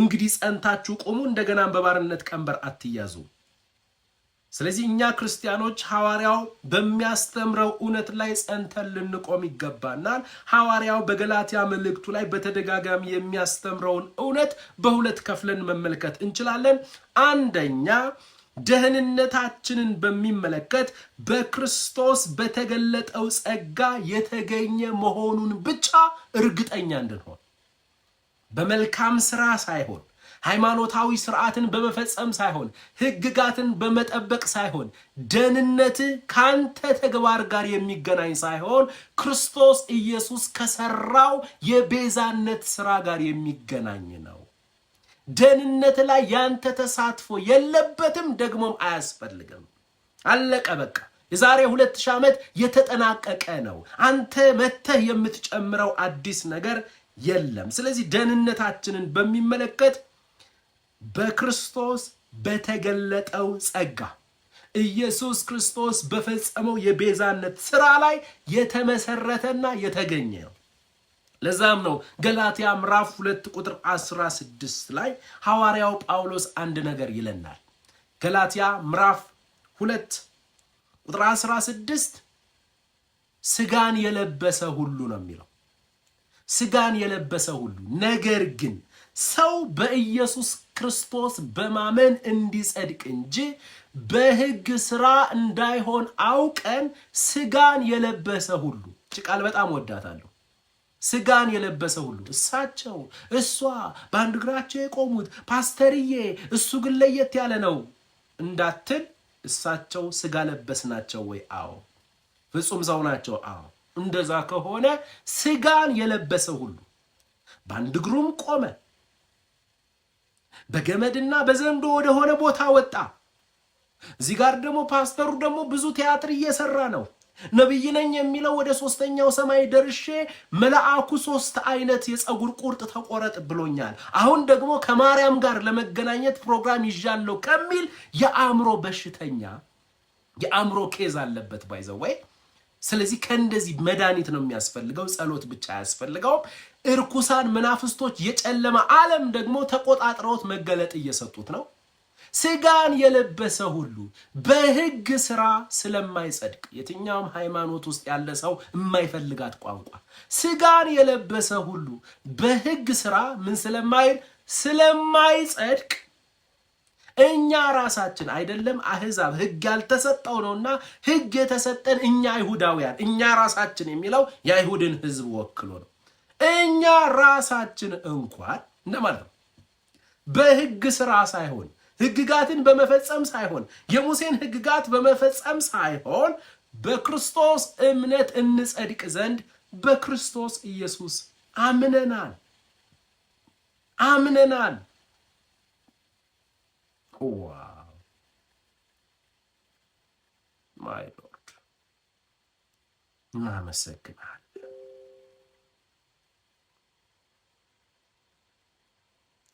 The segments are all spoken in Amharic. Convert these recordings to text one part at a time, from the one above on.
እንግዲህ ጸንታችሁ ቆሙ፣ እንደገና በባርነት ቀንበር አትያዙ። ስለዚህ እኛ ክርስቲያኖች ሐዋርያው በሚያስተምረው እውነት ላይ ጸንተን ልንቆም ይገባናል። ሐዋርያው በገላትያ መልእክቱ ላይ በተደጋጋሚ የሚያስተምረውን እውነት በሁለት ከፍለን መመልከት እንችላለን። አንደኛ ደህንነታችንን በሚመለከት በክርስቶስ በተገለጠው ጸጋ የተገኘ መሆኑን ብቻ እርግጠኛ እንድንሆን፣ በመልካም ሥራ ሳይሆን፣ ሃይማኖታዊ ስርዓትን በመፈጸም ሳይሆን፣ ህግጋትን በመጠበቅ ሳይሆን፣ ደህንነት ካንተ ተግባር ጋር የሚገናኝ ሳይሆን ክርስቶስ ኢየሱስ ከሰራው የቤዛነት ሥራ ጋር የሚገናኝ ነው። ደህንነት ላይ ያንተ ተሳትፎ የለበትም፣ ደግሞም አያስፈልግም። አለቀ በቃ። የዛሬ 2000 ዓመት የተጠናቀቀ ነው። አንተ መተህ የምትጨምረው አዲስ ነገር የለም። ስለዚህ ደህንነታችንን በሚመለከት በክርስቶስ በተገለጠው ጸጋ ኢየሱስ ክርስቶስ በፈጸመው የቤዛነት ሥራ ላይ የተመሰረተና የተገኘ ነው። ለዛም ነው ገላትያ ምዕራፍ 2 ቁጥር 16 ላይ ሐዋርያው ጳውሎስ አንድ ነገር ይለናል። ገላትያ ምዕራፍ 2 ቁጥር 16 ስጋን የለበሰ ሁሉ ነው የሚለው። ስጋን የለበሰ ሁሉ ነገር ግን ሰው በኢየሱስ ክርስቶስ በማመን እንዲጸድቅ እንጂ በሕግ ሥራ እንዳይሆን አውቀን ስጋን የለበሰ ሁሉ። ቃል በጣም ወዳታለሁ። ስጋን የለበሰ ሁሉ እሳቸው፣ እሷ በአንድ እግራቸው የቆሙት ፓስተርዬ፣ እሱ ግን ለየት ያለ ነው እንዳትል፣ እሳቸው ስጋ ለበስ ናቸው ወይ? አዎ። ፍጹም ሰው ናቸው? አዎ። እንደዛ ከሆነ ስጋን የለበሰ ሁሉ በአንድ እግሩም ቆመ፣ በገመድና በዘንዶ ወደ ሆነ ቦታ ወጣ። እዚህ ጋር ደግሞ ፓስተሩ ደግሞ ብዙ ቲያትር እየሰራ ነው። ነብይ ነኝ የሚለው ወደ 3ኛው ሰማይ ደርሼ መልአኩ 3 አይነት የፀጉር ቁርጥ ተቆረጥ ብሎኛል፣ አሁን ደግሞ ከማርያም ጋር ለመገናኘት ፕሮግራም ይዣለሁ ከሚል የአእምሮ በሽተኛ የአእምሮ ኬዝ አለበት ባይዘወይ። ስለዚህ ከእንደዚህ መድኃኒት ነው የሚያስፈልገው፣ ጸሎት ብቻ አያስፈልገውም። እርኩሳን መናፍስቶች የጨለማ ዓለም ደግሞ ተቆጣጥረውት መገለጥ እየሰጡት ነው። ስጋን የለበሰ ሁሉ በሕግ ሥራ ስለማይጸድቅ፣ የትኛውም ሃይማኖት ውስጥ ያለ ሰው የማይፈልጋት ቋንቋ፣ ስጋን የለበሰ ሁሉ በሕግ ሥራ ምን ስለማይጸድቅ እኛ ራሳችን አይደለም አህዛብ ሕግ ያልተሰጠው ነውና፣ ሕግ የተሰጠን እኛ አይሁዳውያን፣ እኛ ራሳችን የሚለው የአይሁድን ሕዝብ ወክሎ ነው። እኛ ራሳችን እንኳን እንደማለት ነው በሕግ ሥራ ሳይሆን፣ ሕግጋትን በመፈጸም ሳይሆን፣ የሙሴን ሕግጋት በመፈጸም ሳይሆን፣ በክርስቶስ እምነት እንጸድቅ ዘንድ በክርስቶስ ኢየሱስ አምነናል። ዋው ማይ ሎርድ እናመሰግናለን።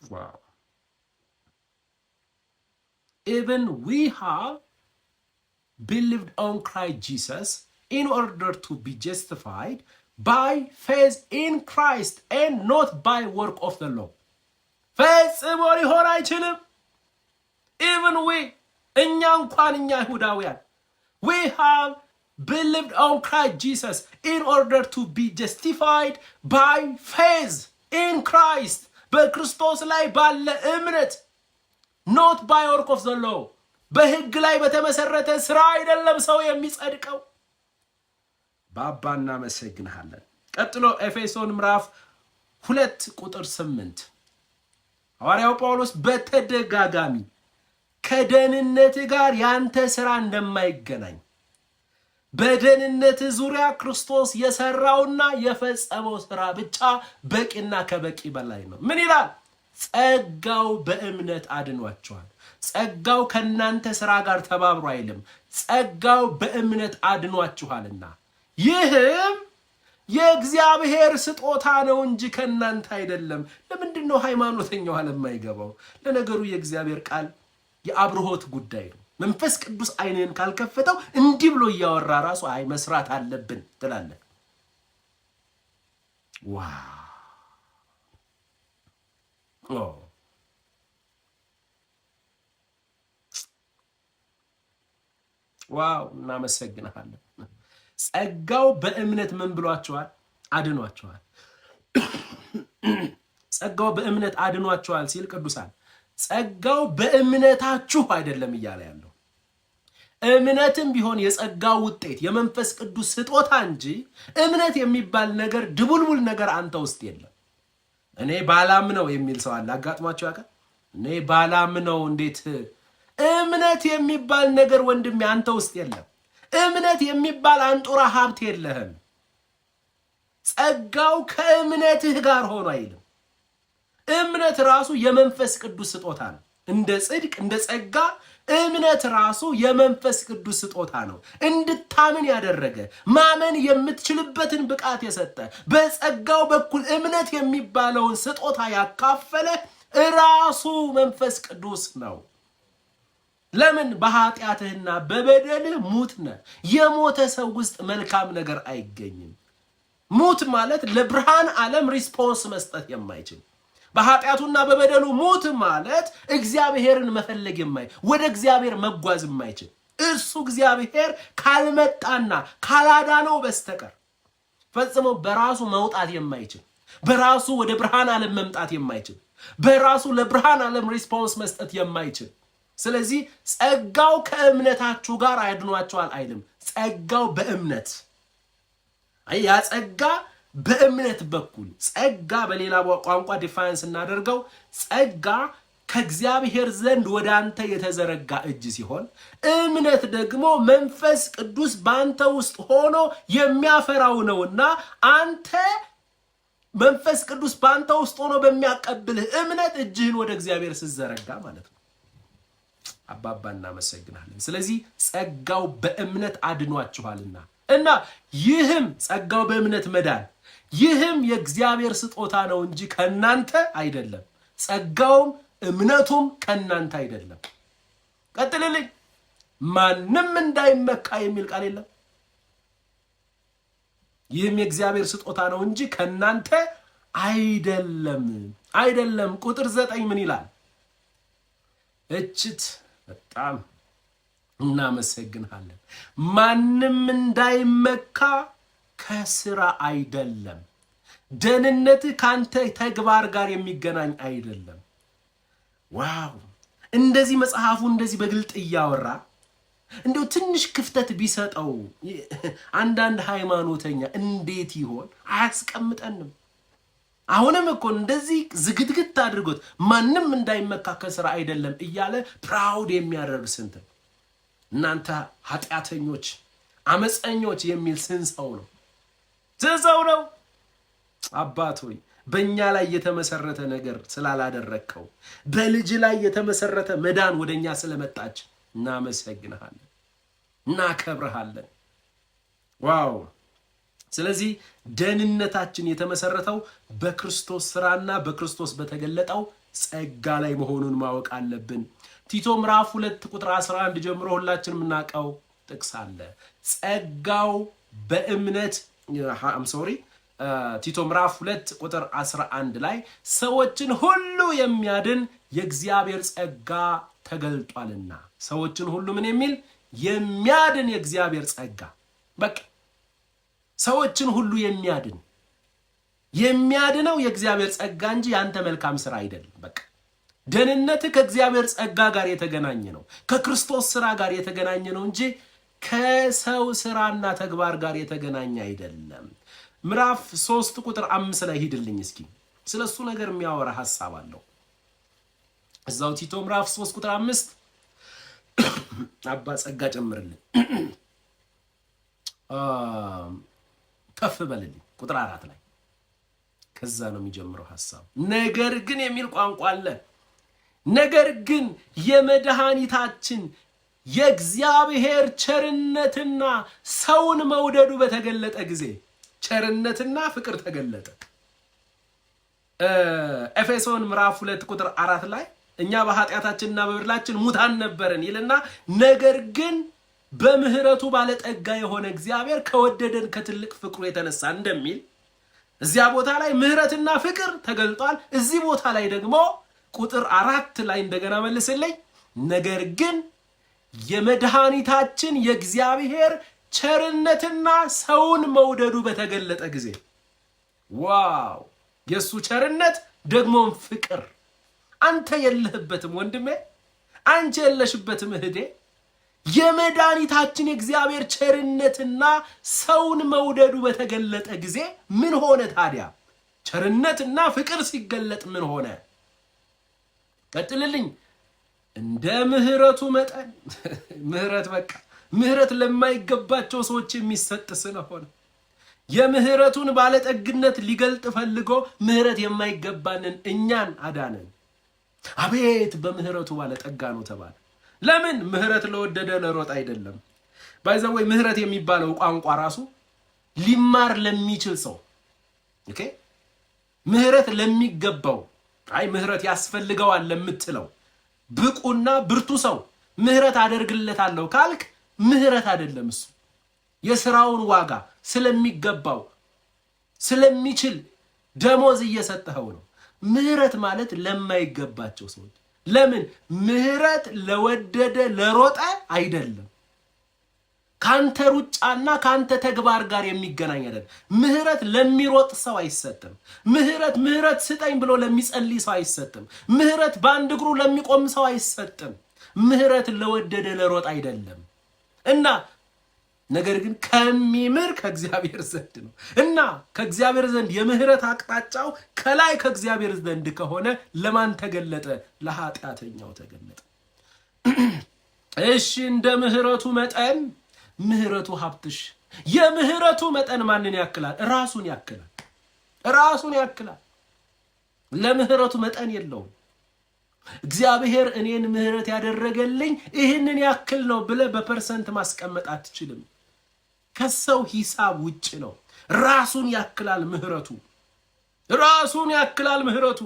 ዋው even we have believed on Christ Jesus in order to be justified by faith in Christ and not by work of the law. ፈጽሞ ሊሆን አይችልም። even we እኛ እንኳን እኛ ይሁዳውያን we have believed on Christ Jesus in order to be justified by faith in Christ, በክርስቶስ ላይ ባለ እምነት not by work of the law, በሕግ ላይ በተመሰረተ ሥራ አይደለም ሰው የሚጸድቀው። ባባ እናመሰግንሃለን። ቀጥሎ ኤፌሶን ምዕራፍ 2 ቁጥር 8 ሐዋርያው ጳውሎስ በተደጋጋሚ ከደህንነት ጋር ያንተ ሥራ እንደማይገናኝ፣ በደህንነት ዙሪያ ክርስቶስ የሰራውና የፈጸመው ሥራ ብቻ በቂና ከበቂ በላይ ነው። ምን ይላል? ጸጋው በእምነት አድኗቸዋል። ጸጋው ከናንተ ሥራ ጋር ተባብሮ አይልም፣ ጸጋው በእምነት አድኗችኋልና ይህም የእግዚአብሔር ስጦታ ነው እንጂ ከናንተ አይደለም። ለምንድን ነው ሃይማኖተኛው ዓለም የማይገባው? ለነገሩ የእግዚአብሔር ቃል የአብርሆት ጉዳይ ነው። መንፈስ ቅዱስ አይንን ካልከፈተው እንዲህ ብሎ እያወራ ራሱ አይ መስራት አለብን ትላለህ። ዋው ዋው እናመሰግናለን። ጸጋው በእምነት ምን ብሏቸዋል? አድኗቸዋል። ጸጋው በእምነት አድኗቸዋል ሲል ቅዱሳን ጸጋው በእምነታችሁ አይደለም እያለ ያለው። እምነትም ቢሆን የጸጋው ውጤት የመንፈስ ቅዱስ ስጦታ እንጂ እምነት የሚባል ነገር ድቡልቡል ነገር አንተ ውስጥ የለም። እኔ ባላምነው የሚል ሰው አለ። አጋጥሟቸው ያውቃል? እኔ ባላምነው እንዴት? እምነት የሚባል ነገር ወንድሜ አንተ ውስጥ የለም። እምነት የሚባል አንጡራ ሀብት የለህም። ጸጋው ከእምነትህ ጋር ሆኖ አይልም። እምነት ራሱ የመንፈስ ቅዱስ ስጦታ ነው። እንደ ጽድቅ እንደ ጸጋ እምነት ራሱ የመንፈስ ቅዱስ ስጦታ ነው። እንድታምን ያደረገ ማመን የምትችልበትን ብቃት የሰጠ በጸጋው በኩል እምነት የሚባለውን ስጦታ ያካፈለ ራሱ መንፈስ ቅዱስ ነው። ለምን? በኃጢአትህና በበደልህ ሙት ነህ። የሞተ ሰው ውስጥ መልካም ነገር አይገኝም። ሙት ማለት ለብርሃን ዓለም ሪስፖንስ መስጠት የማይችል በኃጢአቱና በበደሉ ሙት ማለት እግዚአብሔርን መፈለግ ወደ እግዚአብሔር መጓዝ የማይችል እርሱ እግዚአብሔር ካልመጣና ካላዳነው በስተቀር ፈጽሞ በራሱ መውጣት የማይችል በራሱ ወደ ብርሃን ዓለም መምጣት የማይችል በራሱ ለብርሃን ዓለም ሪስፖንስ መስጠት የማይችል። ስለዚህ ጸጋው ከእምነታችሁ ጋር አድኗቸዋል አይልም። ጸጋው በእምነት ያ ጸጋ በእምነት በኩል ጸጋ በሌላ ቋንቋ ዲፋይንስ እናደርገው ጸጋ ከእግዚአብሔር ዘንድ ወደ አንተ የተዘረጋ እጅ ሲሆን እምነት ደግሞ መንፈስ ቅዱስ በአንተ ውስጥ ሆኖ የሚያፈራው ነውና አንተ መንፈስ ቅዱስ በአንተ ውስጥ ሆኖ በሚያቀብልህ እምነት እጅህን ወደ እግዚአብሔር ስትዘረጋ ማለት ነው። አባባ እናመሰግናለን። ስለዚህ ጸጋው በእምነት አድኗችኋልና እና ይህም ጸጋው በእምነት መዳን ይህም የእግዚአብሔር ስጦታ ነው እንጂ ከናንተ አይደለም። ጸጋውም እምነቱም ከናንተ አይደለም። ቀጥልልኝ። ማንም እንዳይመካ የሚል ቃል የለም። ይህም የእግዚአብሔር ስጦታ ነው እንጂ ከናንተ አይደለም። ቁጥር 9 ምን ይላል? እችት በጣም እናመሰግናለን። ማንም እንዳይመካ ከስራ አይደለም። ደህንነት ካንተ ተግባር ጋር የሚገናኝ አይደለም። ዋው! እንደዚህ መጽሐፉ እንደዚህ በግልጥ እያወራ እንደው ትንሽ ክፍተት ቢሰጠው አንዳንድ ሃይማኖተኛ እንዴት ይሆን አያስቀምጠንም? አሁንም እኮ እንደዚህ ዝግትግት አድርጎት ማንም እንዳይመካ ከስራ አይደለም እያለ ፕራውድ የሚያደርግ ስንት ነው? እናንተ ኃጢአተኞች አመፀኞች የሚል ስንሰው ነው አባት ሆይ በእኛ ላይ የተመሰረተ ነገር ስላላደረግከው በልጅ ላይ የተመሰረተ መዳን ወደኛ ስለመጣች እናመሰግንሃለን፣ እናከብርሃለን። ዋው! ስለዚህ ደህንነታችን የተመሰረተው በክርስቶስ ስራና በክርስቶስ በተገለጠው ጸጋ ላይ መሆኑን ማወቅ አለብን። ቲቶ ምዕራፍ 2 ቁጥር 11 ጀምሮ ሁላችንም እናውቀው ጥቅስ አለ። ጸጋው በእምነት ቲቶ ምዕራፍ 2 ቁጥር 11 ላይ ሰዎችን ሁሉ የሚያድን የእግዚአብሔር ጸጋ ተገልጧልና። ሰዎችን ሁሉ ምን የሚል የሚያድን የእግዚአብሔር ጸጋ። በቃ ሰዎችን ሁሉ የሚያድነው የእግዚአብሔር ጸጋ እንጂ ያንተ መልካም ስራ አይደለም። በቃ ደህንነት ከእግዚአብሔር ጸጋ ጋር የተገናኘ ነው፣ ከክርስቶስ ስራ ጋር የተገናኘ ነው እንጂ ከሰው ስራና ተግባር ጋር የተገናኘ አይደለም። ምዕራፍ 3 ቁጥር 5 ላይ ሂድልኝ እስኪ። ስለሱ ነገር የሚያወራ ሐሳብ አለው እዛው ቲቶ ምዕራፍ 3 ቁጥር 5 አባ ጸጋ ጨምርልኝ ከፍ በልልኝ ቁጥር 4 ላይ ከዛ ነው የሚጀምረው ሐሳብ። ነገር ግን የሚል ቋንቋ አለ። ነገር ግን የመድኃኒታችን የእግዚአብሔር ቸርነትና ሰውን መውደዱ በተገለጠ ጊዜ ቸርነትና ፍቅር ተገለጠ። ኤፌሶን ምዕራፍ 2 ቁጥር 4 ላይ እኛ በኃጢአታችንና በበደላችን ሙታን ነበርን ይልና ነገር ግን በምህረቱ ባለጠጋ የሆነ እግዚአብሔር ከወደደን ከትልቅ ፍቅሩ የተነሳ እንደሚል እዚያ ቦታ ላይ ምህረትና ፍቅር ተገልጧል። እዚህ ቦታ ላይ ደግሞ ቁጥር 4 ላይ እንደገና መልስልኝ። ነገር ግን የመድኃኒታችን የእግዚአብሔር ቸርነትና ሰውን መውደዱ በተገለጠ ጊዜ ዋው የሱ ቸርነት ደግሞም ፍቅር አንተ የለህበትም ወንድሜ አንቺ የለሽበትም እህቴ የመድኃኒታችን የእግዚአብሔር ቸርነትና ሰውን መውደዱ በተገለጠ ጊዜ ምን ሆነ ታዲያ ቸርነትና ፍቅር ሲገለጥ ምን ሆነ ቀጥልልኝ እንደ ምህረቱ መጠን ምህረት በቃ ምህረት ለማይገባቸው ሰዎች የሚሰጥ ስለሆነ የምህረቱን ባለጠግነት ሊገልጥ ፈልጎ ምህረት የማይገባንን እኛን አዳነን አቤት በምህረቱ ባለጠጋ ነው ተባለ ለምን ምህረት ለወደደ ለሮጥ አይደለም ባይዘው ምህረት የሚባለው ቋንቋ ራሱ ሊማር ለሚችል ሰው ኦኬ ምህረት ለሚገባው አይ ምህረት ያስፈልገዋል ለምትለው ብቁና ብርቱ ሰው ምህረት አደርግለታለሁ ካልክ ምህረት አይደለም እሱ የሥራውን ዋጋ ስለሚገባው ስለሚችል ደሞዝ እየሰጠው ነው ምህረት ማለት ለማይገባቸው ሰዎች ለምን ምህረት ለወደደ ለሮጠ አይደለም ካንተ ሩጫና ካንተ ተግባር ጋር የሚገናኝ አይደለም ምህረት ለሚሮጥ ሰው አይሰጥም ምህረት ስጠኝ ብሎ ለሚጸልይ ሰው አይሰጥም ምህረት ባንድ እግሩ ለሚቆም ሰው አይሰጥም ምህረት ለወደደ ለሮጥ አይደለም እና ነገር ግን ከሚምር ከእግዚአብሔር ዘንድ ነው እና ከእግዚአብሔር ዘንድ የምህረት አቅጣጫው ከላይ ከእግዚአብሔር ዘንድ ከሆነ ለማን ተገለጠ ለኃጢአተኛው ተገለጠ እሺ እንደ ምህረቱ መጠን ምህረቱ ሀብትሽ የምህረቱ መጠን ማንን ያክላል ራሱን ያክላል ለምህረቱ መጠን የለውም እግዚአብሔር እኔን ምህረት ያደረገልኝ ይህንን ያክል ነው ብለ በፐርሰንት ማስቀመጥ አትችልም ከሰው ሂሳብ ውጭ ነው ራሱን ያክላል ምህረቱ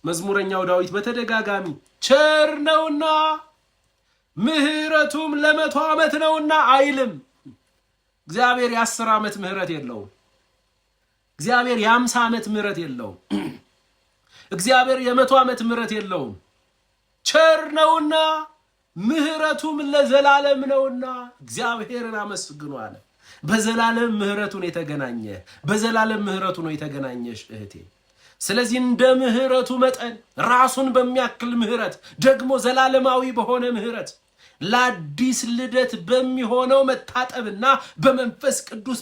መዝሙረኛው ዳዊት በተደጋጋሚ ቸር ነውና ምህረቱም ለ100 ዓመት ነውና አይልም እግዚአብሔር የ10 ዓመት ምህረት የለውም እግዚአብሔር የ50 ዓመት ምህረት የለውም እግዚአብሔር የ100 ዓመት ምህረት የለውም ቸር ነውና ምህረቱም ለዘላለም ነውና እግዚአብሔርን አመስግኑ አለ በዘላለም ምህረቱን የተገናኘ በዘላለም ምህረቱ ነው የተገናኘሽ እህቴ ስለዚህ እንደ ምህረቱ መጠን ራሱን በሚያክል ምህረት ደግሞ ዘላለማዊ በሆነ ምህረት ለአዲስ ልደት በሚሆነው መታጠብና በመንፈስ ቅዱስ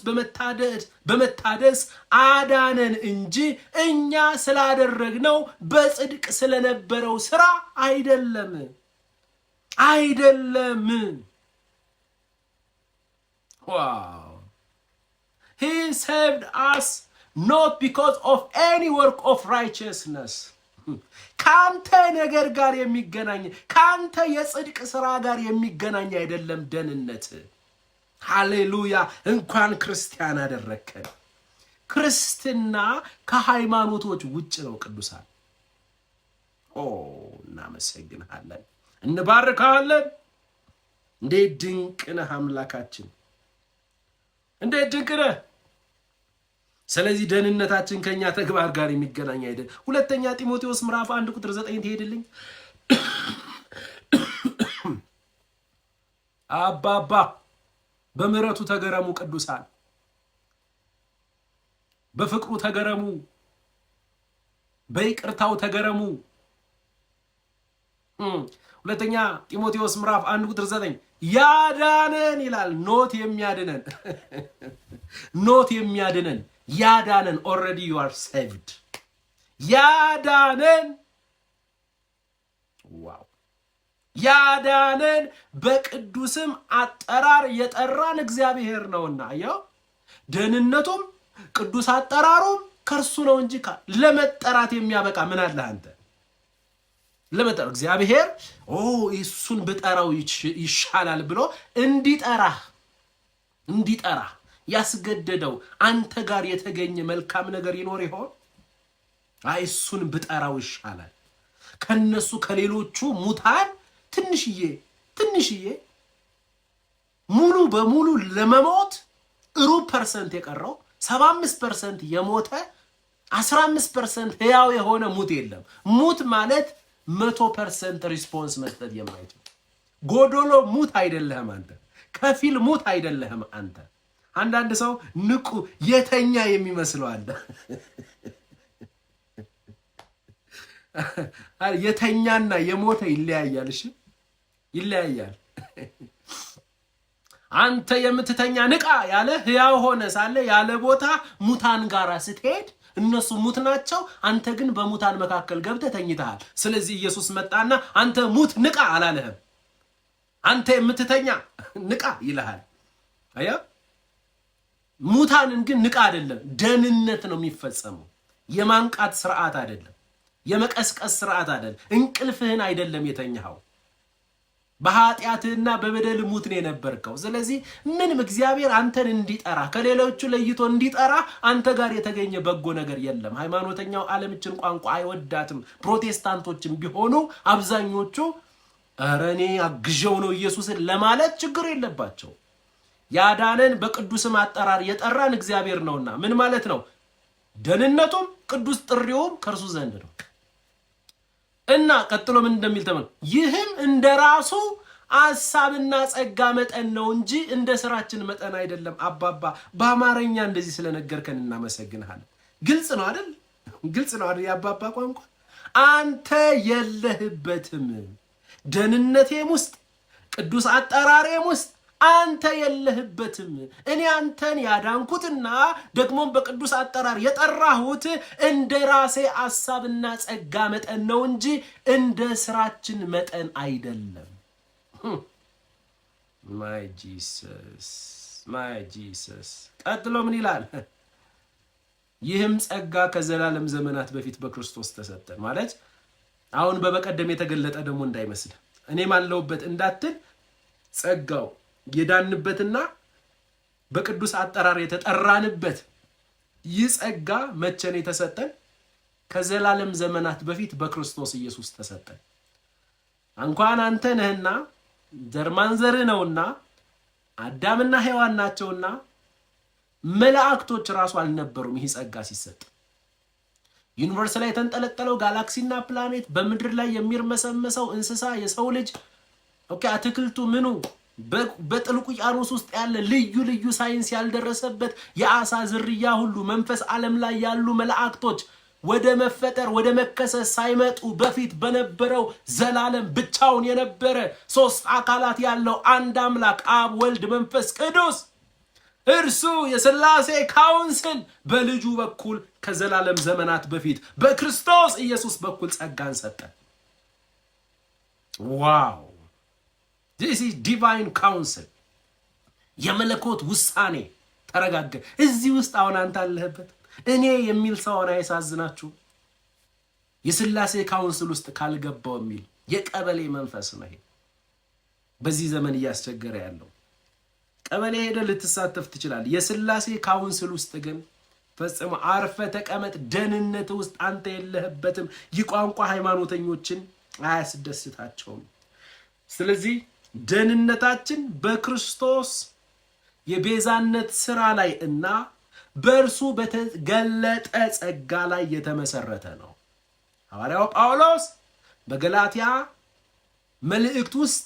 በመታደስ አዳነን እንጂ እኛ ስላደረግነው በጽድቅ ስለነበረው ስራ አይደለም wow he saved us not because of any work of righteousness ካንተ ነገር ጋር የሚገናኝ ካንተ የጽድቅ ስራ ጋር የሚገናኝ አይደለም ደህንነት ሃሌሉያ እንኳን ክርስቲያን አደረከን ክርስትና ከሃይማኖቶች ውጭ ነው ቅዱሳን እናመሰግናለን እንባርካለን እንዴት ድንቅ ነህ አምላካችን እንዴት ድንቅ ነህ ስለዚህ ደህንነታችን ከኛ ተግባር ጋር የሚገናኝ አይደል ሁለተኛ ጢሞቴዎስ ምዕራፍ 1 ቁጥር 9 ትሄድልኝ አባባ በምህረቱ ተገረሙ ቅዱሳን በፍቅሩ ተገረሙ በይቅርታው ተገረሙ ሁለተኛ ጢሞቴዎስ ምዕራፍ 1 ቁጥር 9 ያዳነን ይላል ኖት የሚያድነን ያዳነን already you are saved ያዳነን ዋው ያዳነን በቅዱስም አጠራር የጠራን እግዚአብሔር ነውና ያው ደህንነቱም ቅዱስ አጠራሩም ከርሱ ነው እንጂ ለመጠራት የሚያበቃ ምን አለ አንተ ለመጠራ እግዚአብሔር እሱን በጠራው ይሻላል ብሎ እንዲጠራ ያስገደደው አንተ ጋር የተገኘ መልካም ነገር ይኖር ይሆን እሱን በጠራው ይሻላል ከነሱ ከሌሎቹ ሙታን ትንሽዬ ሙሉ በሙሉ ለመሞት 1% የቀረው 75% የሞተ 15% ሕያው የሆነ ሙት የለም ሙት ማለት 100% ሪስፖንስ መስጠት የማይችል ጎዶሎ ሙት አይደለህም አንተ። ከፊል ሙት አይደለህም አንተ። አንዳንድ ሰው ንቁ የተኛ የሚመስለው አለ። የተኛና የሞተ ይለያያል። እሺ ይለያያል። አንተ የምትተኛ ንቃ ያለ ሕያው ሆነ ሳለ ያለ ቦታ ሙታን ጋራ ስትሄድ እነሱ ሙት ናቸው፣ አንተ ግን በሙታን መካከል ገብተህ ተኝተሃል። ስለዚህ ኢየሱስ መጣና አንተ ሙት ንቃ አላለህም። አንተ የምትተኛ ንቃ ይልሃል። አያ ሙታንን ግን ንቃ አይደለም፣ ደህንነት ነው የሚፈጸመው። የማንቃት ስርዓት አይደለም፣ የመቀስቀስ ስርዓት አይደለም። እንቅልፍህን አይደለም የተኛኸው፣ በኃጢአትህና በበደል ሙት ነው የነበርከው። ስለዚህ ምንም እግዚአብሔር አንተን እንዲጠራ ከሌሎቹ ለይቶ እንዲጠራ አንተ ጋር የተገኘ በጎ ነገር የለም። ሃይማኖተኛው ዓለምችን ቋንቋ አይወዳትም። ፕሮቴስታንቶችም ቢሆኑ አብዛኞቹ ኧረ እኔ አግዤው ነው ኢየሱስን ለማለት ችግር የለባቸው። ያዳነን በቅዱስም አጠራር የጠራን እግዚአብሔር ነውና ምን ማለት ነው? ደህንነቱም ቅዱስ ጥሪውም ከእርሱ ዘንድ ነው። እና ቀጥሎ ምን እንደሚል ተመን ይህም እንደራሱ ሐሳብና ጸጋ መጠን ነው እንጂ እንደ ስራችን መጠን አይደለም። አባባ በአማርኛ እንደዚህ ስለነገርከን እናመሰግንሃለን። ግልጽ ነው አይደል? ግልጽ ነው አይደል? የአባባ ቋንቋ አንተ የለህበትም። ደህንነቴም ውስጥ ቅዱስ አጠራሬም ውስጥ አንተ የለህበትም። እኔ አንተን ያዳንኩትና ደግሞም በቅዱስ አጠራር የጠራሁት እንደ ራሴ ሐሳብና ጸጋ መጠን ነው እንጂ እንደ ስራችን መጠን አይደለም። ማይ ጂሰስ ቀጥሎ ምን ይላል? ይህም ጸጋ ከዘላለም ዘመናት በፊት በክርስቶስ ተሰጠን። ማለት አሁን በበቀደም የተገለጠ ደግሞ እንዳይመስል እኔም አለሁበት እንዳትል ጸጋው የዳንበትና በቅዱስ አጠራር የተጠራንበት ይህ ጸጋ መቼ ነው የተሰጠን? ከዘላለም ዘመናት በፊት በክርስቶስ ኢየሱስ ተሰጠን። እንኳን አንተ ነህና ዘርማንዘር ነውና አዳምና ሔዋን ናቸውና መላእክቶች ራሱ አልነበሩም። ይህ ጸጋ ሲሰጥ ዩኒቨርስ ላይ የተንጠለጠለው ጋላክሲና ፕላኔት፣ በምድር ላይ የሚርመሰመሰው እንስሳ፣ የሰው ልጅ አትክልቱ ምኑ በጥልቁ ውቅያኖስ ውስጥ ያለ ልዩ ልዩ ሳይንስ ያልደረሰበት የአሳ ዝርያ ሁሉ መንፈስ ዓለም ላይ ያሉ መላእክቶች ወደ መፈጠር ወደ መከሰስ ሳይመጡ በፊት በነበረው ዘላለም ብቻውን የነበረ ሶስት አካላት ያለው አንድ አምላክ አብ፣ ወልድ፣ መንፈስ ቅዱስ እርሱ የሥላሴ ካውንስል በልጁ በኩል ከዘላለም ዘመናት በፊት በክርስቶስ ኢየሱስ በኩል ጸጋን ሰጠን። ዋው! This is divine counsel. የመለኮት ውሳኔ ተረጋገ። እዚህ ውስጥ አሁን አንተ አለህበት። እኔ የሚል ሰው አሁን አይሳዝናችሁ? የሥላሴ ካውንስል ውስጥ ካልገባው የሚል የቀበሌ መንፈስ ነው። በዚህ ዘመን እያስቸገረ ያለው ቀበሌ ሄደ ልትሳተፍ ትችላለህ። የሥላሴ ካውንስል ውስጥ ግን ፈጽሞ አርፈ ተቀመጥ። ደህንነት ውስጥ አንተ የለህበትም። ይቋንቋ ሃይማኖተኞችን አያስደስታቸውም። ስለዚህ ደህንነታችን በክርስቶስ የቤዛነት ሥራ ላይ እና በእርሱ በተገለጠ ጸጋ ላይ የተመሰረተ ነው። ሐዋርያው ጳውሎስ በገላትያ መልእክት ውስጥ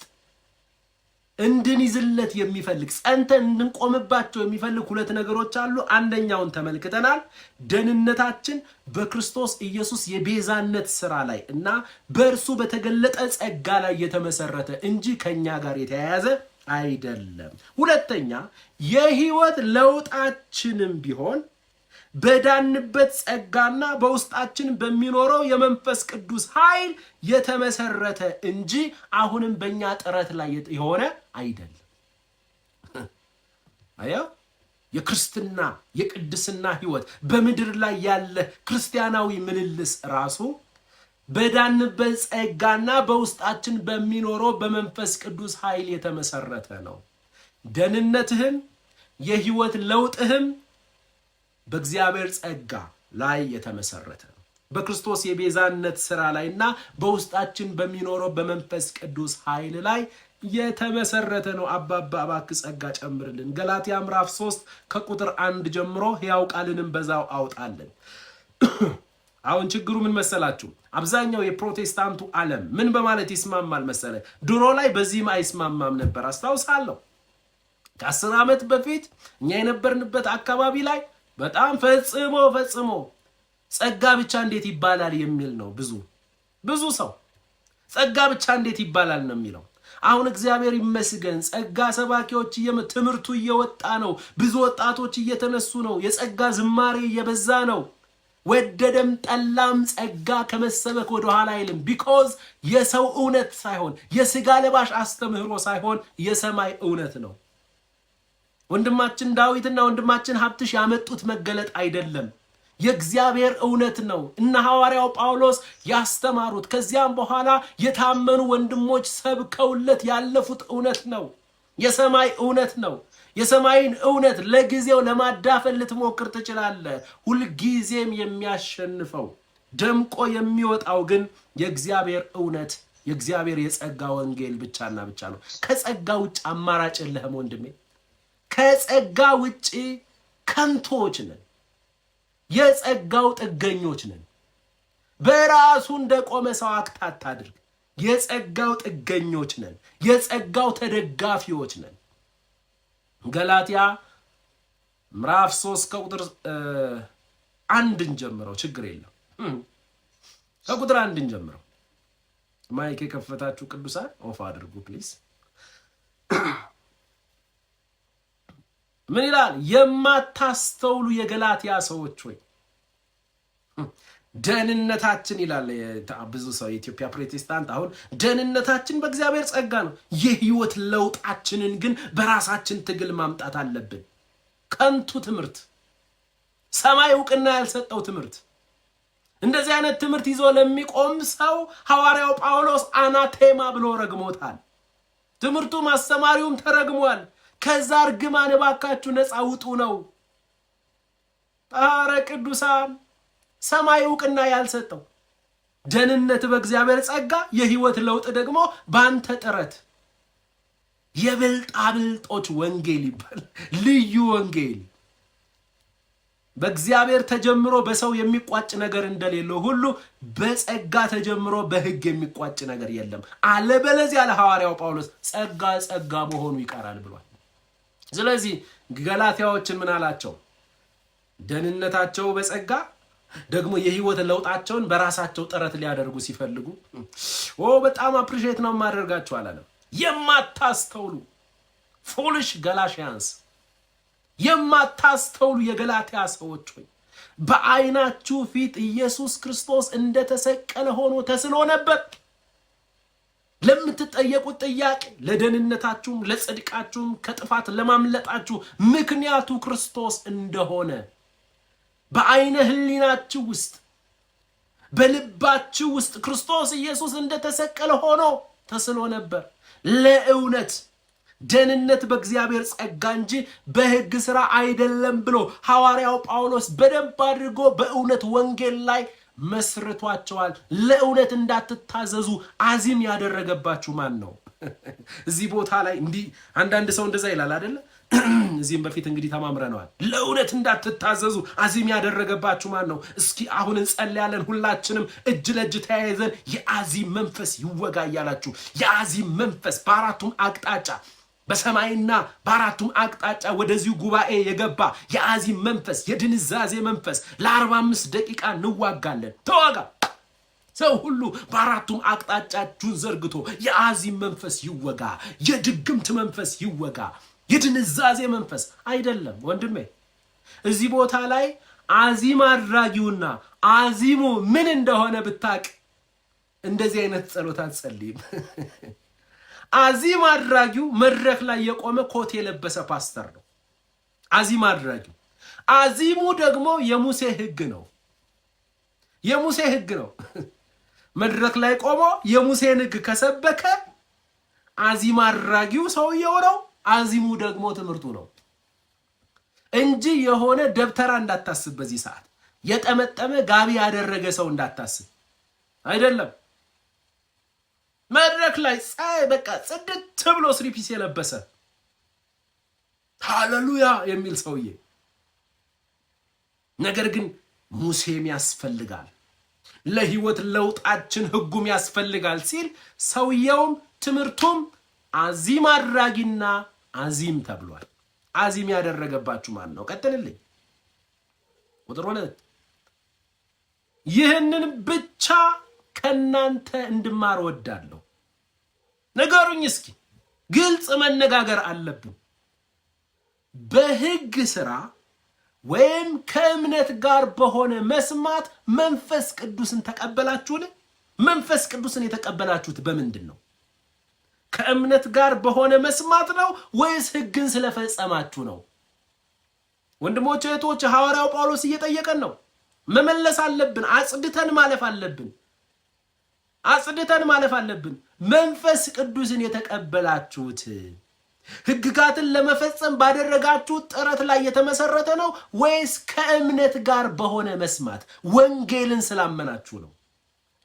እንድንይዝለት የሚፈልግ ጸንተን እንድንቆምባቸው የሚፈልግ ሁለት ነገሮች አሉ። አንደኛውን ተመልክተናል። ደህንነታችን በክርስቶስ ኢየሱስ የቤዛነት ሥራ ላይ እና በእርሱ በተገለጠ ጸጋ ላይ የተመሰረተ እንጂ ከኛ ጋር የተያያዘ አይደለም። ሁለተኛ የህይወት ለውጣችንም ቢሆን በዳንበት ጸጋና በውስጣችን በሚኖረው የመንፈስ ቅዱስ ኃይል የተመሰረተ እንጂ አሁንም በእኛ ጥረት ላይ የሆነ አይደለም። አያ የክርስትና የቅድስና ህይወት በምድር ላይ ያለ ክርስቲያናዊ ምልልስ ራሱ በዳንበት ጸጋና በውስጣችን በሚኖረው በመንፈስ ቅዱስ ኃይል የተመሰረተ ነው። ደህንነትህም የህይወት ለውጥህም በእግዚአብሔር ጸጋ ላይ የተመሰረተ ነው። በክርስቶስ የቤዛነት ሥራ ላይና በውስጣችን በሚኖረው በመንፈስ ቅዱስ ኃይል ላይ የተመሰረተ ነው። አባባ እባክህ ጸጋ ጨምርልን። ገላትያ ምዕራፍ 3 ከቁጥር 1 ጀምሮ ሕያው ቃልንም በዛው አውጣልን። አሁን ችግሩ ምን መሰላችሁ? አብዛኛው የፕሮቴስታንቱ ዓለም ምን በማለት ይስማማል መሰለ? ድሮ ላይ በዚህም አይስማማም ነበር አስታውሳለሁ። ከ10 ዓመት በፊት እኛ የነበርንበት አካባቢ ላይ በጣም ፈጽሞ ጸጋ ብቻ እንዴት ይባላል የሚል ነው። ብዙ ሰው ጸጋ ብቻ እንዴት ይባላል ነው የሚለው። አሁን እግዚአብሔር ይመስገን ጸጋ ሰባኪዎች ትምህርቱ እየወጣ ነው። ብዙ ወጣቶች እየተነሱ ነው። የጸጋ ዝማሬ እየበዛ ነው። ወደደም ጠላም ጸጋ ከመሰበክ ወደ ኋላ አይልም። ቢኮዝ የሰው እውነት ሳይሆን የሥጋ ለባሽ አስተምህሮ ሳይሆን የሰማይ እውነት ነው። ወንድማችን ዳዊትና ወንድማችን ሀብትሽ ያመጡት መገለጥ አይደለም፣ የእግዚአብሔር እውነት ነው። እነ ሐዋርያው ጳውሎስ ያስተማሩት ከዚያም በኋላ የታመኑ ወንድሞች ሰብከውለት ያለፉት እውነት ነው። የሰማይ እውነት ነው። የሰማይን እውነት ለጊዜው ለማዳፈን ልትሞክር ትችላለህ። ሁልጊዜም የሚያሸንፈው ደምቆ የሚወጣው ግን የእግዚአብሔር እውነት፣ የእግዚአብሔር የጸጋ ወንጌል ብቻና ብቻ ነው። ከጸጋ ውጭ አማራጭ የለህም ወንድሜ። ከጸጋ ውጭ ከንቶች ነን። የጸጋው ጥገኞች ነን። በራሱ እንደቆመ ሰው አክት አታድርግ። የጸጋው ጥገኞች ነን። የጸጋው ተደጋፊዎች ነን። ገላትያ ምዕራፍ 3 ከቁጥር 1 ጀምረው፣ ችግር የለም ከቁጥር 1 ጀምረው። ማይክ የከፈታችሁ ቅዱሳን ኦፍ አድርጉ ፕሊዝ። ምን ይላል? የማታስተውሉ የገላትያ ሰዎች ሆይ ደህንነታችን ይላል ብዙ ሰው የኢትዮጵያ ፕሮቴስታንት አሁን ደህንነታችን በእግዚአብሔር ጸጋ ነው። የህይወት ለውጣችንን ግን በራሳችን ትግል ማምጣት አለብን። ከንቱ ትምህርት፣ ሰማይ እውቅና ያልሰጠው ትምህርት፣ እንደዚህ አይነት ትምህርት ይዞ ለሚቆም ሰው ሐዋርያው ጳውሎስ አናቴማ ብሎ ረግሞታል። ትምህርቱም አስተማሪውም ተረግሟል። ከዛ እርግማን እባካችሁ ነፃ ውጡ ነው። ኧረ ቅዱሳን፣ ሰማይ እውቅና ያልሰጠው ደህንነት በእግዚአብሔር ጸጋ፣ የህይወት ለውጥ ደግሞ በአንተ ጥረት። የብልጣብልጦች ወንጌል ይባላል። ልዩ ወንጌል በእግዚአብሔር ተጀምሮ በሰው የሚቋጭ ነገር እንደሌለው ሁሉ በጸጋ ተጀምሮ በህግ የሚቋጭ ነገር የለም። አለበለዚያ ያለ ሐዋርያው ጳውሎስ ጸጋ መሆኑ ይቀራል ብሏል። ስለዚህ ገላትያዎችን ምን አላቸው? ደህንነታቸው በጸጋ ደግሞ የህይወት ለውጣቸውን በራሳቸው ጥረት ሊያደርጉ ሲፈልጉ በጣም አፕሪሼት ነው ማደርጋቸው አላለም። የማታስተውሉ ፎሊሽ ጋላቲያንስ፣ የማታስተውሉ የገላትያ ሰዎች ሆይ በዓይናችሁ ፊት ኢየሱስ ክርስቶስ እንደተሰቀለ ሆኖ ተስሎ ነበር። ለምትጠየቁት ጥያቄ ለደህንነታችሁም ለጽድቃችሁም ከጥፋት ለማምለጣችሁ ምክንያቱ ክርስቶስ እንደሆነ በዓይነ ህሊናችሁ ውስጥ በልባችሁ ውስጥ ክርስቶስ ኢየሱስ እንደተሰቀለ ሆኖ ተስሎ ነበር። ለእውነት ደህንነት በእግዚአብሔር ጸጋ እንጂ በህግ ሥራ አይደለም ብሎ ሐዋርያው ጳውሎስ በደንብ አድርጎ በእውነት ወንጌል ላይ መስርቷቸዋል። ለእውነት እንዳትታዘዙ አዚም ያደረገባችሁ ማን ነው? እዚህ ቦታ ላይ እንዲህ አንዳንድ ሰው እንደዛ ይላል አይደለ? እዚህም በፊት እንግዲህ ተማምረናል። ለእውነት እንዳትታዘዙ አዚም ያደረገባችሁ ማን ነው? እስኪ አሁን እንጸልያለን ሁላችንም እጅ ለእጅ ተያይዘን የአዚም መንፈስ ይወጋ እያላችሁ የአዚም መንፈስ በአራቱም አቅጣጫ በሰማይና በአራቱም አቅጣጫ ወደዚሁ ጉባኤ የገባ የአዚም መንፈስ፣ የድንዛዜ መንፈስ ለ45 ደቂቃ እንዋጋለን። ተዋጋ። ሰው ሁሉ በአራቱም አቅጣጫችሁን ዘርግቶ የአዚም መንፈስ ይወጋ፣ የድግምት መንፈስ ይወጋ። የድንዛዜ መንፈስ አይደለም ወንድሜ። እዚህ ቦታ ላይ አዚም አድራጊውና አዚሙ ምን እንደሆነ ብታቅ እንደዚህ አይነት ጸሎት አትጸልይም። አዚም አድራጊው መድረክ ላይ የቆመ ኮት የለበሰ ፓስተር ነው። አዚም አድራጊው። አዚሙ ደግሞ የሙሴ ሕግ ነው። የሙሴ ሕግ ነው። መድረክ ላይ ቆሞ የሙሴን ሕግ ከሰበከ አዚም አድራጊው ሰውየው ነው። አዚሙ ደግሞ ትምህርቱ ነው እንጂ የሆነ ደብተራ እንዳታስብ። በዚህ ሰዓት የጠመጠመ ጋቢ ያደረገ ሰው እንዳታስብ አይደለም። መድረክ ላይ በቃ ጽድት ብሎ ስሪፒስ የለበሰ ሃሌሉያ የሚል ሰውዬ፣ ነገር ግን ሙሴም ያስፈልጋል። ለህይወት ለውጣችን ህጉም ያስፈልጋል ሲል ሰውየውም ትምህርቱም አዚም አድራጊና አዚም ተብሏል። አዚም ያደረገባችሁ ማን ነው? ቀጥልልኝ። ቁጥር 2 ይህንን ብቻ ከናንተ እንድማር ወዳለሁ። ነገሩኝ እስኪ፣ ግልጽ መነጋገር አለብን። በህግ ሥራ ወይም ከእምነት ጋር በሆነ መስማት መንፈስ ቅዱስን ተቀበላችሁን? መንፈስ ቅዱስን የተቀበላችሁት በምንድን ነው? ከእምነት ጋር በሆነ መስማት ነው ወይስ ህግን ስለፈጸማችሁ ነው? ወንድሞቼ እህቶቼ፣ ሐዋርያው ጳውሎስ እየጠየቀን ነው። መመለስ አለብን። አጽድተን ማለፍ አለብን። መንፈስ ቅዱስን የተቀበላችሁት ህግጋትን ለመፈጸም ባደረጋችሁት ጥረት ላይ የተመሰረተ ነው ወይስ ከእምነት ጋር በሆነ መስማት ወንጌልን ስላመናችሁ ነው?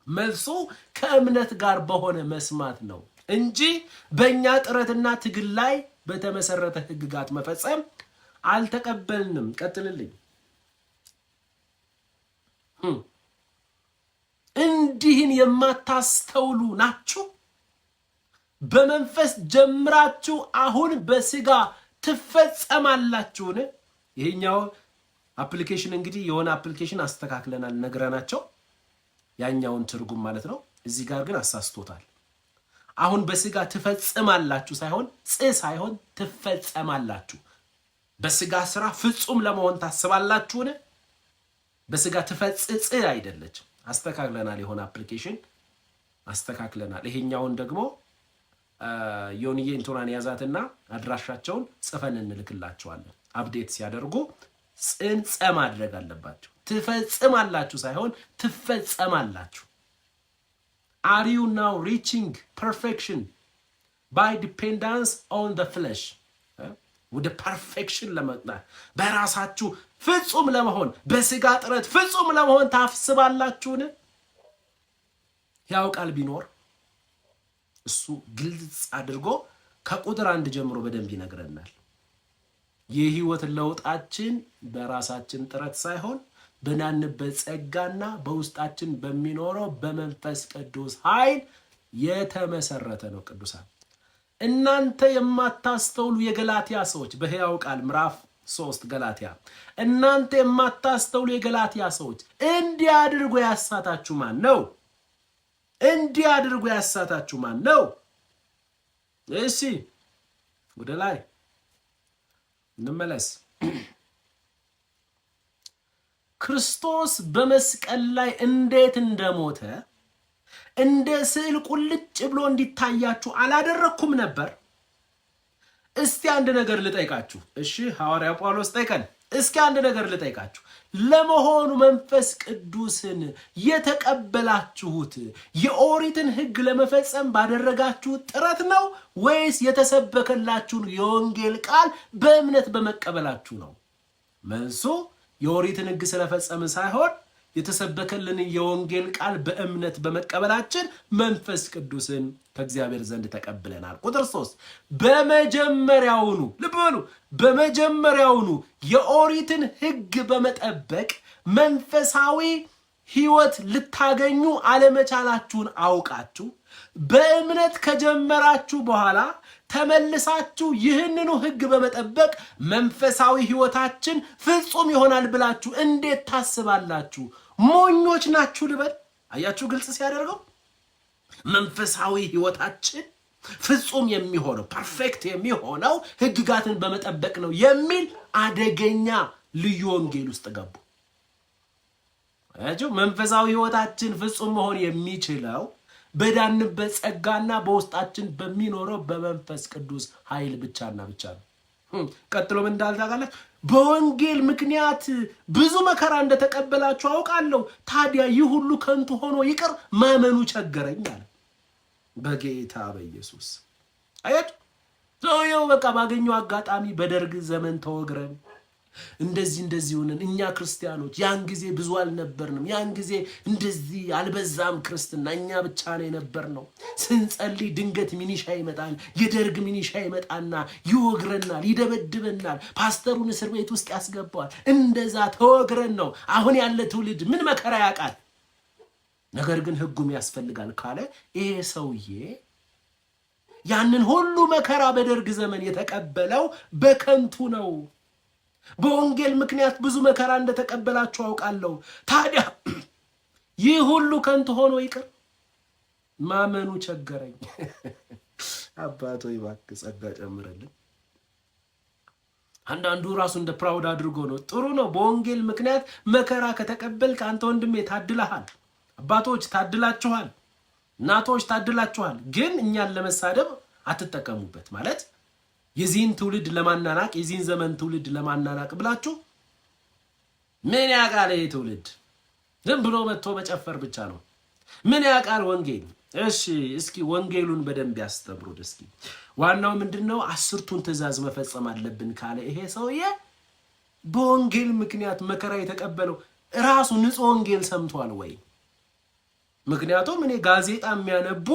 መልሱ ከእምነት ጋር በሆነ መስማት ነው እንጂ በእኛ ጥረትና ትግል ላይ በተመሰረተ ህግጋት መፈጸም አልተቀበልንም። ቀጥልልኝ። እንዲህን የማታስተውሉ ናችሁ? በመንፈስ ጀምራችሁ አሁን በስጋ ትፈጸማላችሁን? ይሄኛው አፕሊኬሽን እንግዲህ የሆነ አፕሊኬሽን አስተካክለናል ነግረናቸው ያኛውን ትርጉም ማለት ነው። እዚህ ጋር ግን አሳስቶታል። አሁን በስጋ ትፈጽማላችሁ ሳይሆን ትፈጸማላችሁ። በስጋ ስራ ፍጹም ለመሆን ታስባላችሁን? በስጋ ትፈጽጽ አይደለች። አስተካክለናል። የሆነ አፕሊኬሽን አስተካክለናል። ይሄኛውን ደግሞ ዮኒዬ እንቶናን ያዛትና አድራሻቸውን ጽፈን እንልክላቸዋለን። አፕዴት ሲያደርጉ ጽንጸ ማድረግ አለባቸው። ትፈጽማላችሁ ሳይሆን ትፈጸማላችሁ። Are you now reaching perfection by dependence on the flesh? ወደ ፐርፌክሽን ለመጥናት በራሳችሁ ፍጹም ለመሆን በስጋ ጥረት ፍጹም ለመሆን ታስባላችሁን? ያው ቃል ቢኖር እሱ ግልጽ አድርጎ ከቁጥር 1 ጀምሮ በደንብ ይነግረናል። የህይወት ለውጣችን በራሳችን ጥረት ሳይሆን በናንበት ጸጋና በውስጣችን በሚኖረው በመንፈስ ቅዱስ ኃይል የተመሰረተ ነው። ቅዱሳን እናንተ የማታስተውሉ የገላትያ ሰዎች በሕያው ቃል ምዕራፍ 3 ገላትያ እናንተ የማታስተውሉ የገላትያ ሰዎች እንዲያድርጉ ያሳታችሁ ማን ነው? እንዲያድርጉ ያሳታችሁ ማን ነው? እሺ ወደ ላይ እንመለስ። ክርስቶስ በመስቀል ላይ እንዴት እንደሞተ እንደ ስዕል ቁልጭ ብሎ እንዲታያችሁ አላደረኩም ነበር? እስቲ አንድ ነገር ልጠይቃችሁ። እሺ ሐዋርያው ጳውሎስ ጠይቀን፣ እስኪ አንድ ነገር ልጠይቃችሁ። ለመሆኑ መንፈስ ቅዱስን የተቀበላችሁት የኦሪትን ሕግ ለመፈጸም ባደረጋችሁት ጥረት ነው ወይስ የተሰበከላችሁን የወንጌል ቃል በእምነት በመቀበላችሁ ነው? መልሱ የኦሪትን ሕግ ስለፈጸምን ሳይሆን የተሰበከልን የወንጌል ቃል በእምነት በመቀበላችን መንፈስ ቅዱስን ከእግዚአብሔር ዘንድ ተቀብለናል። ቁጥር 3 በመጀመሪያውኑ ልብ በሉ፣ በመጀመሪያውኑ የኦሪትን ሕግ በመጠበቅ መንፈሳዊ ሕይወት ልታገኙ አለመቻላችሁን አውቃችሁ በእምነት ከጀመራችሁ በኋላ ተመልሳችሁ ይህንኑ ሕግ በመጠበቅ መንፈሳዊ ሕይወታችን ፍጹም ይሆናል ብላችሁ እንዴት ታስባላችሁ? ሞኞች ናችሁ ልበል? አያችሁ ግልጽ ሲያደርገው መንፈሳዊ ሕይወታችን ፍጹም የሚሆነው ፐርፌክት የሚሆነው ሕግጋትን በመጠበቅ ነው የሚል አደገኛ ልዩ ወንጌል ውስጥ ገቡ። አያችሁ መንፈሳዊ ሕይወታችን ፍጹም መሆን የሚችለው በዳንበት ጸጋና በውስጣችን በሚኖረው በመንፈስ ቅዱስ ኃይል ብቻና ብቻ ነው። ቀጥሎ ምን እንዳልታውቃላችሁ? በወንጌል ምክንያት ብዙ መከራ እንደተቀበላችሁ አውቃለሁ። ታዲያ ይህ ሁሉ ከንቱ ሆኖ ይቅር ማመኑ ቸገረኝ አለ። በጌታ በኢየሱስ አያችሁ ሰውየው በቃ ባገኘው አጋጣሚ በደርግ ዘመን ተወግረን እንደዚህ ሆነን እኛ ክርስቲያኖች ያን ጊዜ ብዙ አልነበርንም። ያን ጊዜ እንደዚህ አልበዛም ክርስትና፣ እኛ ብቻ ነው የነበርነው። ስንጸልይ ድንገት ሚኒሻ ይመጣል፣ የደርግ ሚኒሻ ይመጣና ይወግረናል፣ ይደበድበናል፣ ፓስተሩን እስር ቤት ውስጥ ያስገባዋል። እንደዛ ተወግረን ነው። አሁን ያለ ትውልድ ምን መከራ ያውቃል? ነገር ግን ሕጉም ያስፈልጋል ካለ ይሄ ሰውዬ ያንን ሁሉ መከራ በደርግ ዘመን የተቀበለው በከንቱ ነው። በወንጌል ምክንያት ብዙ መከራ እንደተቀበላችሁ አውቃለሁ። ታዲያ ይህ ሁሉ ከንቱ ሆኖ ይቅር? ማመኑ ቸገረኝ። አባቶ ይባርክ፣ ጸጋ ጨምረልን። አንዳንዱ ራሱ እንደ ፕራውድ አድርጎ ነው። ጥሩ ነው። በወንጌል ምክንያት መከራ ከተቀበልክ አንተ ወንድሜ ታድለሃል። አባቶች ታድላችኋል። እናቶች ታድላችኋል። ግን እኛን ለመሳደብ አትጠቀሙበት። ማለት የዚህን ትውልድ ለማናናቅ የዚህን ዘመን ትውልድ ለማናናቅ ብላችሁ ምን ያውቃል ይሄ ትውልድ? ዝም ብሎ መጥቶ መጨፈር ብቻ ነው። ምን ያውቃል ወንጌል? እሺ እስኪ ወንጌሉን በደንብ ያስተምሩት። እስኪ ዋናው ምንድነው? 10ቱን ትእዛዝ መፈጸም አለብን ካለ ይሄ ሰውዬ በወንጌል ምክንያት መከራ የተቀበለው ራሱ ንጹህ ወንጌል ሰምቷል ወይ? ምክንያቱም እኔ ጋዜጣ የሚያነቡ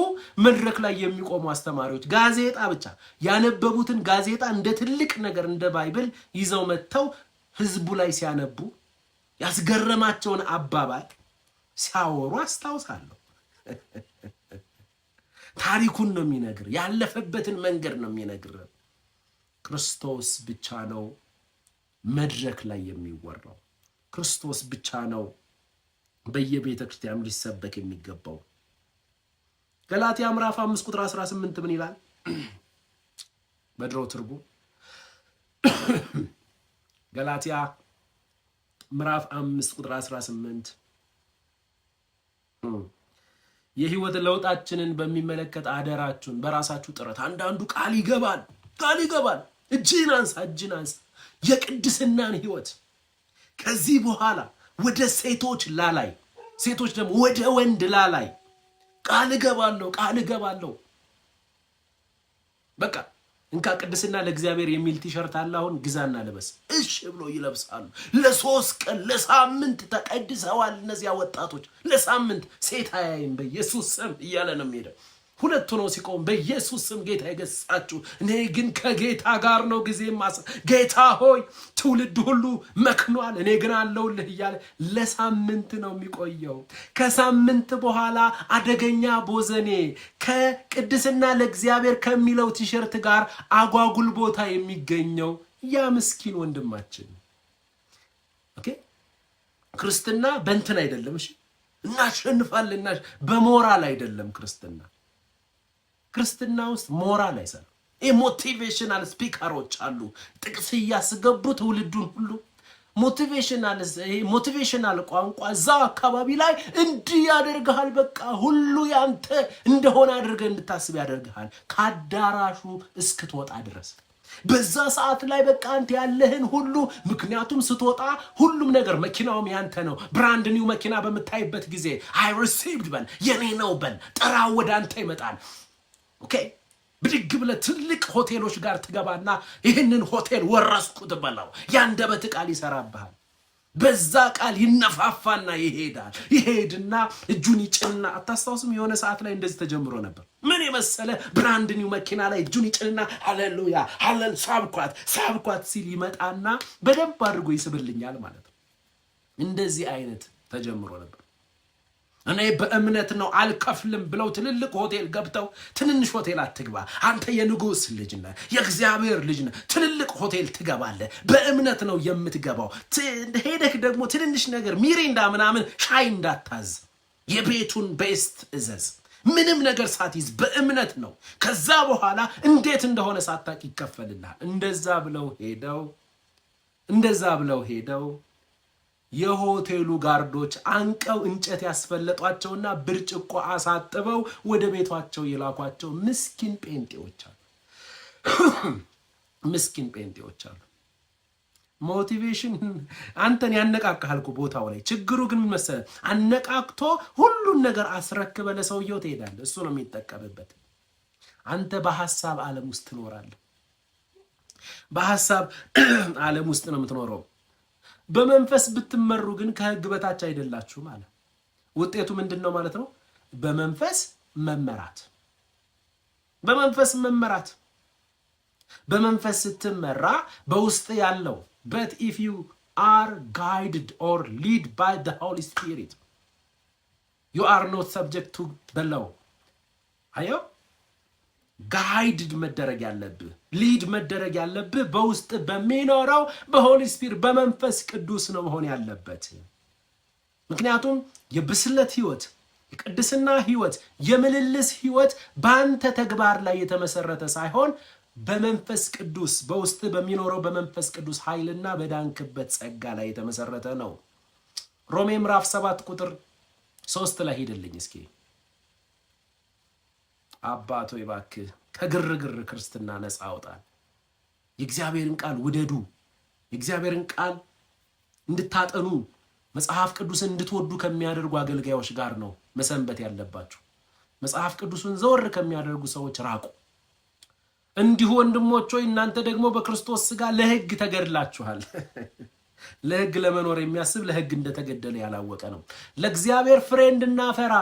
መድረክ ላይ የሚቆሙ አስተማሪዎች ጋዜጣ ብቻ ያነበቡትን ጋዜጣ እንደ ትልቅ ነገር እንደ ባይብል ይዘው መጥተው ህዝቡ ላይ ሲያነቡ ያስገረማቸውን አባባል ሲያወሩ አስታውሳለሁ። ታሪኩን ነው የሚነግር፣ ያለፈበትን መንገድ ነው የሚነግር። ክርስቶስ ብቻ ነው መድረክ ላይ የሚወራው። ክርስቶስ ብቻ ነው በየቤተ ክርስቲያኑ ሊሰበክ የሚገባው። ገላትያ ምዕራፍ 5 ቁጥር 18 ምን ይላል? በድሮ ትርጉም ገላትያ ምዕራፍ 5 ቁጥር 18 የህይወት ለውጣችንን በሚመለከት አደራችሁን በራሳችሁ ጥረት። አንዳንዱ ቃል ይገባል፣ እጅን አንሳ የቅድስናን ህይወት ከዚህ በኋላ ወደ ሴቶች ላላይ፣ ሴቶች ደግሞ ወደ ወንድ ላላይ ቃል እገባለሁ። በቃ እንካ ቅድስና ለእግዚአብሔር የሚል ቲሸርት አለ፣ አሁን ግዛና ልበስ። እሺ ብሎ ይለብሳሉ። ለ3 ቀን ለሳምንት ተቀድሰዋል እነዚያ ወጣቶች። ለሳምንት ሴት አያይም በኢየሱስ ስም እያለ ነው የሚሄደው። ሁለቱ ነው ሲቆም በኢየሱስ ስም ጌታ ይገስጻችሁ፣ እኔ ግን ከጌታ ጋር ነው ጊዜ ጌታ ሆይ ትውልድ ሁሉ መክኗል፣ እኔ ግን አለሁልህ እያለ ለሳምንት ነው የሚቆየው። ከሳምንት በኋላ አደገኛ ቦዘኔ ከቅድስና ለእግዚአብሔር ከሚለው ቲሸርት ጋር አጓጉል ቦታ የሚገኘው ያ ምስኪን ወንድማችን። ኦኬ ክርስትና በእንትን አይደለም። እሺ እናሸንፋለን በሞራል አይደለም ክርስትና ውስጥ ሞራል አይሰራም። ሞቲቬሽናል ስፒከሮች አሉ፣ ጥቅስ እያስገቡ ትውልዱን ሁሉ ሞቲቬሽናል ቋንቋ እዛው አካባቢ ላይ እንዲህ ያደርግሃል። በቃ ሁሉ ያንተ እንደሆነ አድርገህ እንድታስብ ያደርግሃል ከአዳራሹ እስክትወጣ ድረስ። በዛ ሰዓት ላይ በቃ አንተ ያለህን ሁሉ፣ ምክንያቱም ስትወጣ ሁሉም ነገር መኪናውም ያንተ ነው። ብራንድ ኒው መኪና በምታይበት ጊዜ አይ ሪሲቭድ በል፣ የኔ ነው በል፣ ጠራው ወደ አንተ ይመጣል። ኦኬ ብድግ ብለህ ትልቅ ሆቴሎች ጋር ትገባና ይህንን ሆቴል ወረስኩት በላው። ያንደበት ቃል ይሰራብሃል። በዛ ቃል ይነፋፋና ይሄድና እጁን ይጭንና፣ አታስታውስም? የሆነ ሰዓት ላይ እንደዚህ ተጀምሮ ነበር። ምን የመሰለ ብራንድ ኒው መኪና ላይ እጁን ይጭንና ሃሌሉያ ሳብኳት ሲል ይመጣና በደንብ አድርጎ ይስብልኛል ማለት ነው። እንደዚህ አይነት ተጀምሮ ነበር። እኔ በእምነት ነው አልከፍልም ብለው ትልልቅ ሆቴል ገብተው ትንንሽ ሆቴል አትግባ፣ አንተ የንጉስ ልጅ ነህ፣ የእግዚአብሔር ልጅ ነህ፣ ትልልቅ ሆቴል ትገባለህ። በእምነት ነው የምትገባው። ሄደህ ደግሞ ትንንሽ ነገር ሚሪንዳ ምናምን ሻይ እንዳታዝ፣ የቤቱን ቤስት እዘዝ። ምንም ነገር ሳትይዝ በእምነት ነው። ከዛ በኋላ እንዴት እንደሆነ ሳታቅ ይከፈልልሃል። እንደዛ ብለው ሄደው የሆቴሉ ጋርዶች አንቀው እንጨት ያስፈለጧቸውና ብርጭቆ አሳጥበው ወደ ቤቷቸው የላኳቸው ምስኪን ጴንጤዎች አሉ። ሞቲቬሽን አንተን ያነቃቃሃል እኮ ቦታው ላይ። ችግሩ ግን ምን መሰለህ? አነቃቅቶ ሁሉን ነገር አስረክበ ለሰውየው ትሄዳለህ። እሱ ነው የሚጠቀምበት። አንተ በሐሳብ ዓለም ውስጥ ትኖራለህ። በሐሳብ ዓለም ውስጥ ነው የምትኖረው። በመንፈስ ብትመሩ ግን ከሕግ በታች አይደላችሁ ማለት። ውጤቱ ምንድነው ማለት ነው? በመንፈስ መመራት። በመንፈስ ስትመራ በውስጥ ያለው but if you are guided or lead by the Holy Spirit you are not subject to the law. አዮ ጋይድ መደረግ ያለብህ ሊድ መደረግ ያለብህ በውስጥ በሚኖረው በሆሊ ስፒሪት በመንፈስ ቅዱስ ነው መሆን ያለበት። ምክንያቱም የብስለት ህይወት የቅድስና ህይወት የምልልስ ህይወት በአንተ ተግባር ላይ የተመሰረተ ሳይሆን በመንፈስ ቅዱስ በውስጥ በሚኖረው በመንፈስ ቅዱስ ኃይልና በዳንክበት ጸጋ ላይ የተመሰረተ ነው። ሮሜ ምዕራፍ 7 ቁጥር 3 ላይ ሄድልኝ እስኪ። አባቶ ይባክህ ከግርግር ክርስትና ነፃ አውጣን። የእግዚአብሔርን ቃል ውደዱ። የእግዚአብሔርን ቃል እንድታጠኑ መጽሐፍ ቅዱስን እንድትወዱ ከሚያደርጉ አገልጋዮች ጋር ነው መሰንበት ያለባችሁ። መጽሐፍ ቅዱስን ዘወር ከሚያደርጉ ሰዎች ራቁ። እንዲሁ ወንድሞች ሆይ እናንተ ደግሞ በክርስቶስ ሥጋ ለሕግ ተገድላችኋል። ለሕግ ለመኖር የሚያስብ ለሕግ እንደተገደለ ያላወቀ ነው። ለእግዚአብሔር ፍሬ እንድናፈራ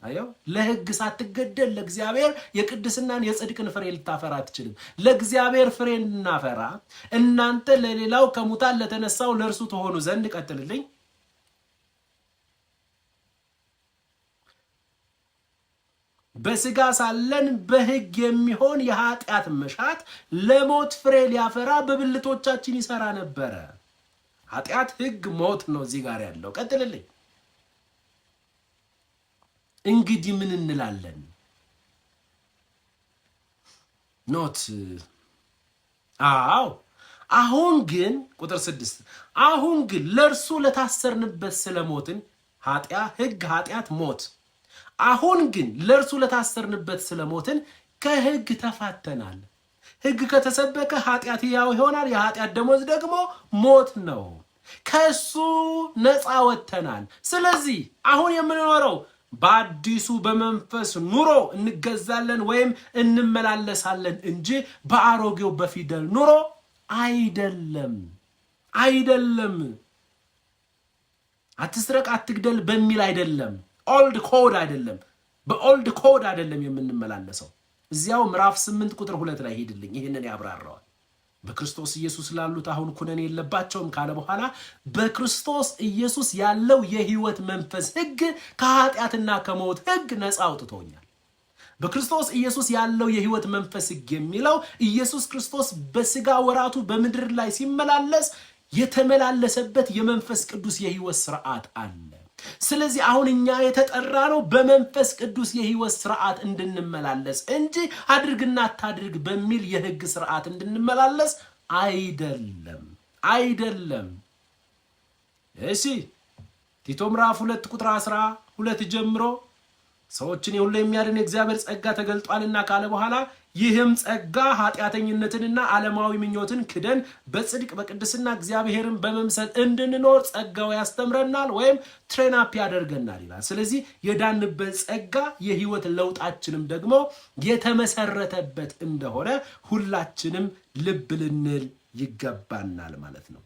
አዮ ለሕግ ሳትገደል ለእግዚአብሔር የቅድስናን የጽድቅን ፍሬ ልታፈራ አትችልም። ለእግዚአብሔር ፍሬ እንድናፈራ እናንተ ለሌላው ከሙታን ለተነሳው ለእርሱ ተሆኑ ዘንድ ቀጥልልኝ። በሥጋ ሳለን በሕግ የሚሆን የኃጢአት መሻት ለሞት ፍሬ ሊያፈራ በብልቶቻችን ይሰራ ነበረ። ኃጢአት፣ ሕግ፣ ሞት ነው እዚህ ጋር ያለው። ቀጥልልኝ። እንግዲህ ምን እንላለን? ኖት አሁን ግን ቁጥር 6 አሁን ግን ለእርሱ ለታሰርንበት ስለሞትን ሕግ፣ ኃጢአት፣ ሞት አሁን ግን ለእርሱ ለታሰርንበት ስለሞትን ከሕግ ተፋተናል። ሕግ ከተሰበከ ኃጢአት ሕያው ይሆናል። የኃጢአት ደሞዝ ደግሞ ሞት ነው። ከሱ ነፃ ወጥተናል። ስለዚህ አሁን የምንኖረው በአዲሱ በመንፈስ ኑሮ እንገዛለን ወይም እንመላለሳለን እንጂ በአሮጌው በፊደል ኑሮ አይደለም። አትስረቅ፣ አትግደል በሚል አይደለም። ኦልድ ኮድ አይደለም። በኦልድ ኮድ አይደለም የምንመላለሰው። እዚያው ምዕራፍ 8 ቁጥር 2 ላይ ሄድልኝ። ይህንን ያብራራዋል። በክርስቶስ ኢየሱስ ላሉት አሁን ኩነኔ የለባቸውም ካለ በኋላ በክርስቶስ ኢየሱስ ያለው የሕይወት መንፈስ ሕግ ከኃጢአትና ከሞት ሕግ ነፃ አውጥቶኛል። በክርስቶስ ኢየሱስ ያለው የሕይወት መንፈስ ሕግ የሚለው ኢየሱስ ክርስቶስ በሥጋ ወራቱ በምድር ላይ ሲመላለስ የተመላለሰበት የመንፈስ ቅዱስ የሕይወት ስርዓት አለ። ስለዚህ አሁን እኛ የተጠራ ነው በመንፈስ ቅዱስ የሕይወት ስርዓት እንድንመላለስ እንጂ አድርግና አታድርግ በሚል የሕግ ስርዓት እንድንመላለስ አይደለም። እሺ ቲቶ ምዕራፍ 2 ቁጥር 12 ጀምሮ ሰዎችን ሁሉ የሚያድን የእግዚአብሔር ጸጋ ተገልጧልና ካለ በኋላ ይህም ጸጋ ኃጢአተኝነትንና ዓለማዊ ምኞትን ክደን በጽድቅ በቅድስና እግዚአብሔርን በመምሰል እንድንኖር ጸጋው ያስተምረናል ወይም ትሬን አፕ ያደርገናል ይላል። ስለዚህ የዳንበት ጸጋ የሕይወት ለውጣችንም ደግሞ የተመሰረተበት እንደሆነ ሁላችንም ልብ ልንል ይገባናል ማለት ነው።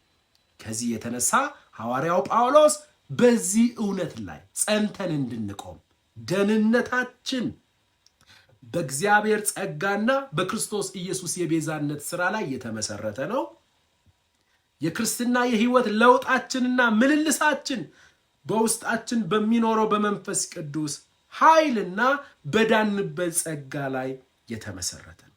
ከዚህ የተነሳ ሐዋርያው ጳውሎስ በዚህ እውነት ላይ ጸንተን እንድንቆም ደህንነታችን በእግዚአብሔር ጸጋና በክርስቶስ ኢየሱስ የቤዛነት ሥራ ላይ የተመሰረተ ነው። የክርስትና የሕይወት ለውጣችንና ምልልሳችን በውስጣችን በሚኖረው በመንፈስ ቅዱስ ኃይልና በዳንበት ጸጋ ላይ የተመሰረተ ነው።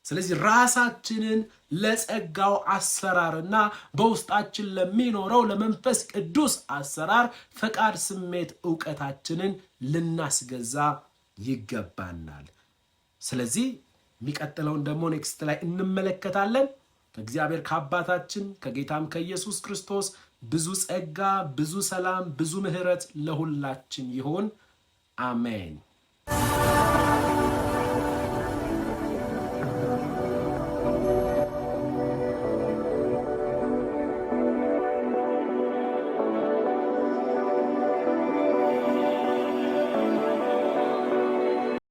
ስለዚህ ራሳችንን ለጸጋው አሰራርና በውስጣችን ለሚኖረው ለመንፈስ ቅዱስ አሰራር ፈቃድ፣ ስሜት፣ ዕውቀታችንን ልናስገዛ ይገባናል። ስለዚህ የሚቀጥለውን ደግሞ ኔክስት ላይ እንመለከታለን። ከእግዚአብሔር ከአባታችን ከጌታም ከኢየሱስ ክርስቶስ ብዙ ጸጋ፣ ብዙ ሰላም፣ ብዙ ምሕረት ለሁላችን ይሁን። አሜን።